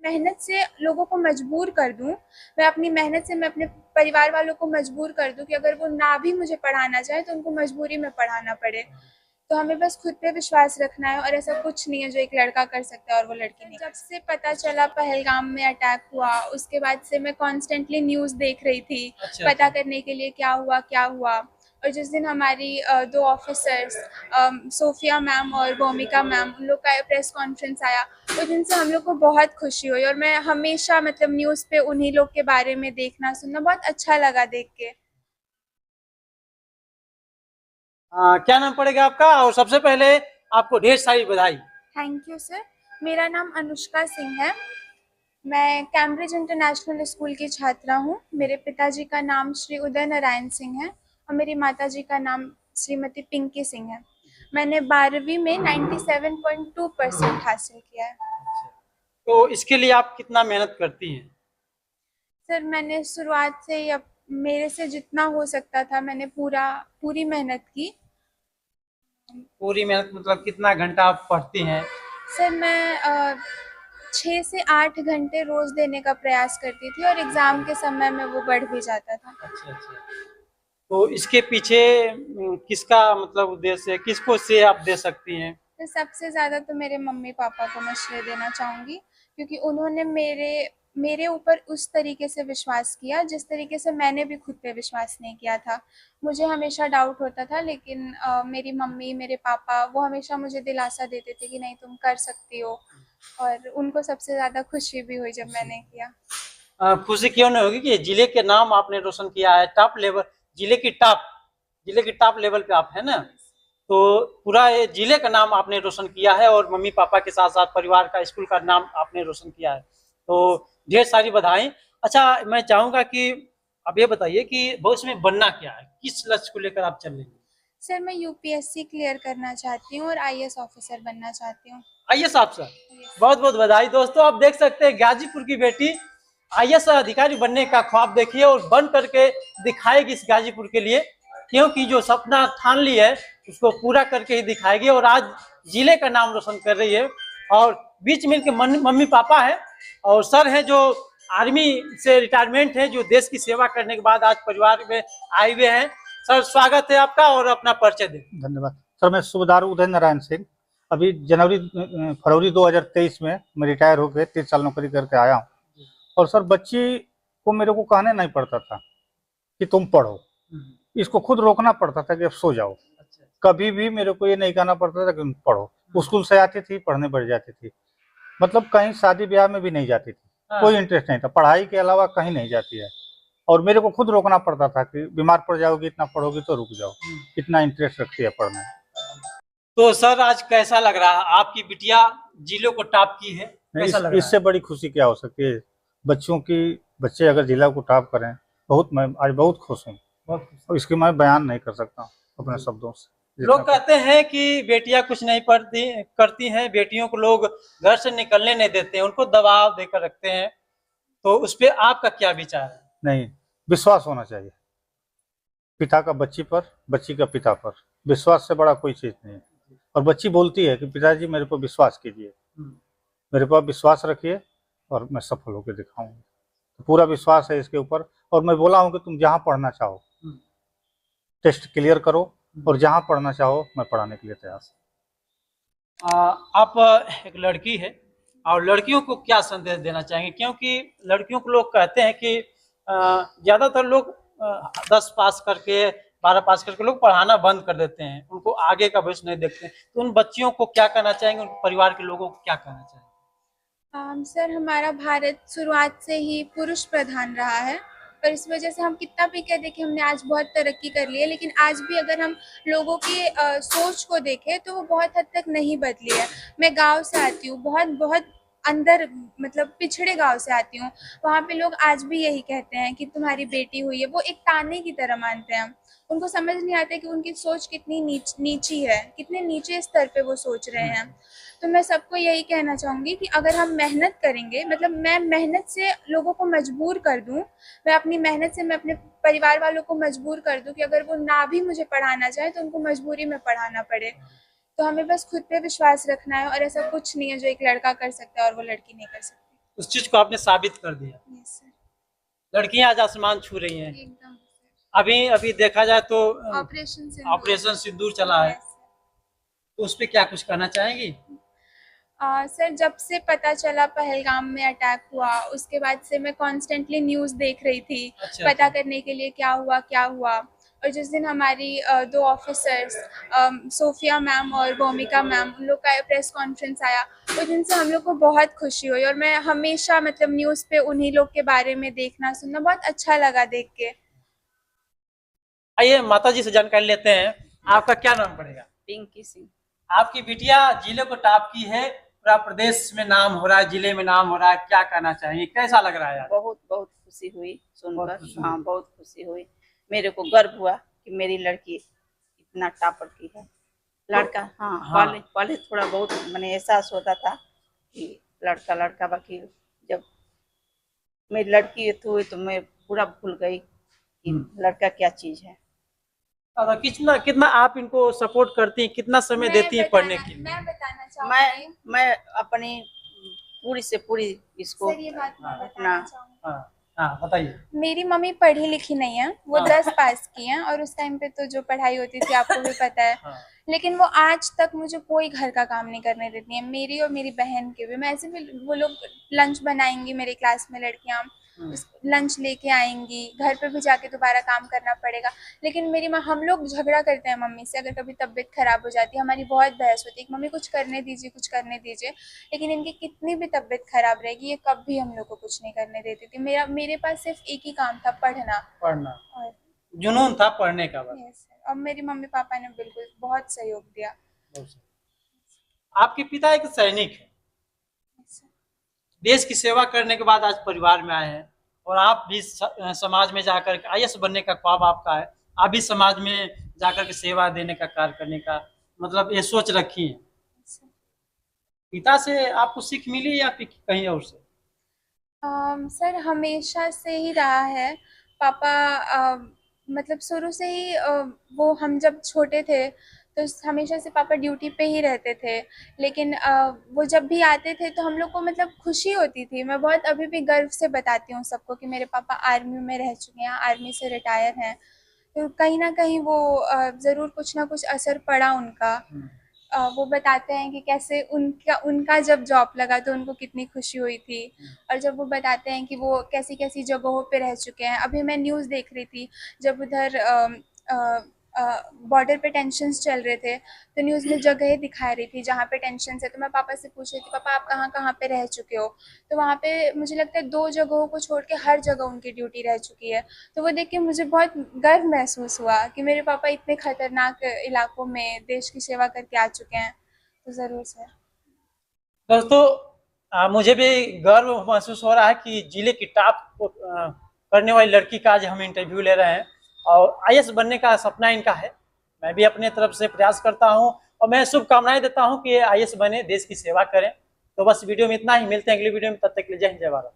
मेहनत से लोगों को मजबूर कर दूँ, मैं अपनी मेहनत से मैं अपने परिवार वालों को मजबूर कर दूँ कि अगर वो ना भी मुझे पढ़ाना चाहे तो उनको मजबूरी में पढ़ाना पड़े। तो हमें बस खुद पे विश्वास रखना है और ऐसा कुछ नहीं है जो एक लड़का कर सकता है और वो लड़की नहीं। जब से पता चला पहलगाम में अटैक हुआ, उसके बाद से मैं कॉन्स्टेंटली न्यूज़ देख रही थी, अच्छा पता अच्छा। करने के लिए क्या हुआ। और जिस दिन हमारी दो ऑफिसर्स सोफिया मैम और भूमिका मैम उन लोग का प्रेस कॉन्फ्रेंस आया, उस दिन से हम लोग को बहुत खुशी हुई और मैं हमेशा मतलब न्यूज़ पे उन्हीं लोग के बारे में देखना सुनना बहुत अच्छा लगा देख के। क्या नाम पड़ेगा आपका? और सबसे पहले आपको ढेर सारी बधाई। Thank you sir. मेरा नाम अनुष्का सिंह है। मैं कैम्ब्रिज इंटरनेशनल स्कूल की छात्रा हूँ। मेरे पिताजी का नाम श्री उदय नारायण सिंह है और मेरी माताजी का नाम श्रीमती पिंकी सिंह है। मैंने 12वीं में 97.2% हासिल किया है। तो इसके लिए आप कितना मेहनत करती हैं? सर मैंने शुरुआत से ही मेरे से जितना हो सकता था मैंने पूरी मेहनत की। पूरी मेहनत मतलब कितना घंटा आप पढ़ती हैं? सर मैं 6 से 8 घंटे रोज देने का प्रयास करती थी और एग्जाम के समय में वो बढ़ भी जाता था। अच्छा अच्छा। तो इसके पीछे किसका मतलब उद्देश्य है, किसको श्रेय आप दे सकती हैं? तो सबसे ज़्यादा तो मेरे मम्मी पापा को मैं श्रेय देना चाहूँगी, क्योंकि उन्होंने मेरे मेरे ऊपर उस तरीके से विश्वास किया जिस तरीके से मैंने भी खुद पे विश्वास नहीं किया था। मुझे हमेशा डाउट होता था, लेकिन मेरी मम्मी मेरे पापा वो हमेशा मुझे दिलासा देते थे कि नहीं तुम कर सकती हो, और उनको सबसे ज़्यादा खुशी भी हुई जब मैंने किया। खुशी क्यों नहीं होगी कि जिले के नाम आपने रोशन किया है, टॉप लेवल, जिले की टॉप, जिले की टॉप लेवल पे आप है ना। तो पूरा ये जिले का नाम आपने रोशन किया है और मम्मी पापा के साथ साथ परिवार का, स्कूल का नाम आपने रोशन किया है, तो ढेर सारी बधाई। अच्छा, मैं चाहूंगा कि अब ये बताइए कि भविष्य में बनना क्या है, किस लक्ष्य को लेकर आप चल रही हैं? सर मैं यूपीएससी क्लियर करना चाहती हूँ और आईएएस ऑफिसर बनना चाहती हूँ। आईएएस अफसर, बहुत बहुत बधाई। दोस्तों आप देख सकते हैं गाजीपुर की बेटी आईएएस अधिकारी बनने का ख्वाब देखिए और बन करके दिखाएगी इस गाजीपुर के लिए, क्योंकि जो सपना ठान ली है उसको पूरा करके ही दिखाएगी और आज जिले का नाम रोशन कर रही है। और बीच में इनके मम्मी पापा है और सर है जो आर्मी से रिटायरमेंट है, जो देश की सेवा करने के बाद आज परिवार में आए हुए हैं। सर स्वागत है आपका और अपना परिचय दें। धन्यवाद सर। मैं सूबेदार उदय नारायण सिंह, अभी फरवरी 2023 में मैं रिटायर होकर 30 साल नौकरी करके आया हूँ। और सर बच्ची को मेरे को कहने नहीं पड़ता था कि तुम पढ़ो, इसको खुद रोकना पड़ता था कि अब सो जाओ। कभी भी मेरे को ये नहीं कहना पड़ता था कि तुम पढ़ो। स्कूल से आती थी, पढ़ने बैठ जाती थी, मतलब कहीं शादी ब्याह में भी नहीं जाती थी, कोई इंटरेस्ट नहीं था, पढ़ाई के अलावा कहीं नहीं जाती है। और मेरे को खुद रोकना पड़ता था कि बीमार पड़ जाओगी, इतना पढ़ोगी तो रुक जाओ, इतना इंटरेस्ट रखती है पढ़ने। तो सर आज कैसा लग रहा है, आपकी बिटिया जिले को टॉप की है, कैसा लग रहा है? इससे बड़ी खुशी क्या हो सकती है? बच्चे अगर जिला को टॉप करें, मैं आज बहुत खुश हूँ और इसकी मैं बयान नहीं कर सकता अपने शब्दों से। लोग कहते हैं कि बेटियां कुछ नहीं पढ़ती करती हैं, बेटियों को लोग घर से निकलने नहीं देते हैं, उनको दबाव देकर रखते हैं, तो उस पर आपका क्या विचार है? नहीं, विश्वास होना चाहिए पिता का बच्ची पर, बच्ची का पिता पर। विश्वास से बड़ा कोई चीज नहीं है। और बच्ची बोलती है कि पिताजी मेरे पर विश्वास कीजिए, मेरे पर विश्वास रखिए और मैं सफल होकर दिखाऊंगा। तो पूरा विश्वास है इसके ऊपर। और मैं बोला हूँ कि तुम जहाँ पढ़ना चाहो टेस्ट क्लियर करो और जहाँ पढ़ना चाहो मैं पढ़ाने के लिए तैयार हूँ। आप एक लड़की है और लड़कियों को क्या संदेश देना चाहेंगे, क्योंकि लड़कियों को लोग कहते हैं कि ज्यादातर लोग 10 पास करके 12 पास करके लोग पढ़ाना बंद कर देते हैं, उनको आगे का भविष्य नहीं देखते हैं, तो उन बच्चियों को क्या कहना चाहेंगे, उन परिवार के लोगों को क्या कहना चाहेंगे? सर हमारा भारत शुरुआत से ही पुरुष प्रधान रहा है और इस वजह से हम कितना भी कह दें कि हमने आज बहुत तरक्की कर ली है, लेकिन आज भी अगर हम लोगों की सोच को देखें तो वो बहुत हद तक नहीं बदली है। मैं गांव से आती हूँ, बहुत बहुत अंदर मतलब पिछड़े गांव से आती हूँ। वहाँ पे लोग आज भी यही कहते हैं कि तुम्हारी बेटी हुई है, वो एक ताने की तरह मानते हैं। उनको समझ नहीं आता कि उनकी सोच कितनी नीची है, कितने नीचे स्तर पे वो सोच रहे हैं। तो मैं सबको यही कहना चाहूँगी कि अगर हम मेहनत करेंगे, मतलब मैं मेहनत से लोगों को मजबूर कर दूँ, मैं अपनी मेहनत से मैं अपने परिवार वालों को मजबूर कर दूँ कि अगर वो ना भी मुझे पढ़ाना चाहे तो उनको मजबूरी में पढ़ाना पड़े। तो हमें बस खुद पे विश्वास रखना है और ऐसा कुछ नहीं है जो एक लड़का कर सकता है और वो लड़की नहीं कर सकती। उस चीज को आपने साबित कर दिया। यस सर, लड़कियां आज आसमान छू रही हैं। एकदम अभी अभी देखा जाए तो ऑपरेशन सिंदूर चला है, यस सर। तो उस पे क्या कुछ कहना चाहेंगी? सर जब से पता चला पहलगाम में अटैक हुआ, उसके बाद से मैं कॉन्स्टेंटली न्यूज़ देख रही थी, अच्छा, पता अच्छा। करने के लिए क्या हुआ क्या हुआ। और जिस दिन हमारी दो ऑफिसर्स सोफिया मैम और भूमिका मैम, उन लोग का प्रेस कॉन्फ्रेंस आया, उस दिन से हम लोग को बहुत खुशी हुई। और मैं हमेशा मतलब न्यूज़ पे उन्हीं लोग के बारे में देखना सुनना बहुत अच्छा लगा देख के। आइए माता जी से जानकारी लेते हैं, आपका क्या नाम पड़ेगा? पिंकी सिंह। आपकी बिटिया जिले को टॉप की है, पूरा प्रदेश में नाम हो रहा है, जिले में नाम हो रहा है, क्या कहना चाहेंगे, कैसा लग रहा है यार? बहुत बहुत खुशी हुई बहुत सुनकर। खुशी हाँ हुई। बहुत खुशी हुई। मेरे को गर्व हुआ कि मेरी लड़की इतना टॉपर की है। लड़का हाँ, हाँ। पहले थोड़ा बहुत मैंने एहसास होता था कि लड़का लड़का, बाकी जब मेरी लड़की हुई तो मैं पूरा भूल गई कि लड़का क्या चीज है। कितना कितना आप इनको सपोर्ट करती हैं, कितना समय देती हैं पढ़ने के लिए? मैं बताना मैं चाहूँगी मैं अपनी पूरी से पूरी इसको सर, ये बात मैं हाँ, बताना अपना चाहूँगी। हाँ हाँ, बताइए। मेरी मम्मी पढ़ी लिखी नहीं है, वो हाँ। 10 पास की हैं, और उस टाइम पे तो जो पढ़ाई होती थी आपको भी पता है। हाँ। लेकिन वो आज तक मुझे कोई घर का काम नहीं करने देती हैं, मेरी और मेरी बहन के भी। मैं ऐसे भी, वो लोग लंच बनाएंगी, मेरे क्लास में लड़कियाँ लंच लेके आएंगी, घर पे भी जाके दोबारा काम करना पड़ेगा। लेकिन मेरी माँ, हम लोग झगड़ा करते हैं मम्मी से, अगर कभी तबीयत खराब हो जाती है हमारी बहुत बहस होती है कि मम्मी कुछ करने दीजिए, कुछ करने दीजिए। लेकिन इनकी कितनी भी तबीयत खराब रहेगी, ये कभी हम लोग को कुछ नहीं करने देती थी। मेरे पास सिर्फ एक ही काम था, पढ़ना। पढ़ना, और जुनून था पढ़ने का बस। यस सर, और मेरी मम्मी पापा ने बिल्कुल बहुत सहयोग दिया। बहुत सही। आपके पिता एक सैनिक है, यस सर। देश की सेवा करने के बाद आज परिवार में आए हैं, और आप भी समाज में जाकर के आईएएस बनने का ख्वाब आपका है, आप भी समाज में जाकर के सेवा देने का कार्य करने का मतलब ये सोच रखी है। Yes sir. पिता से आपको सीख मिली या फिर कहीं और से? सर हमेशा से ही रहा है। पापा मतलब शुरू से ही वो, हम जब छोटे थे तो हमेशा से पापा ड्यूटी पे ही रहते थे। लेकिन वो जब भी आते थे तो हम लोग को मतलब खुशी होती थी। मैं बहुत अभी भी गर्व से बताती हूँ सबको कि मेरे पापा आर्मी में रह चुके हैं, आर्मी से रिटायर हैं। तो कहीं ना कहीं वो ज़रूर कुछ ना कुछ असर पड़ा उनका। वो बताते हैं कि कैसे उनका उनका जब जॉब लगा तो उनको कितनी खुशी हुई थी। और जब वो बताते हैं कि वो कैसी कैसी जगहों पे रह चुके हैं। अभी मैं न्यूज़ देख रही थी, जब उधर बॉर्डर पे टेंशन्स चल रहे थे तो न्यूज़ में जगहें दिखा रही थी जहाँ पे टेंशन है। तो मैं पापा से पूछ रही थी, पापा आप कहाँ कहाँ पे रह चुके हो? तो वहाँ पे मुझे लगता है 2 जगहों को छोड़ के हर जगह उनकी ड्यूटी रह चुकी है। तो वो देख के मुझे बहुत गर्व महसूस हुआ कि मेरे पापा इतने खतरनाक इलाकों में देश की सेवा करके आ चुके हैं। तो ज़रूर सर। दोस्तों, मुझे भी गर्व महसूस हो रहा है कि जिले की टॉप करने वाली लड़की का आज हम इंटरव्यू ले रहे हैं, और आईएएस बनने का सपना इनका है। मैं भी अपने तरफ से प्रयास करता हूं, और मैं शुभकामनाएं देता हूं कि ये आईएएस बने, देश की सेवा करें। तो बस वीडियो में इतना ही, मिलते हैं अगली वीडियो में, तब तक के लिए जय हिंद, जय भारत।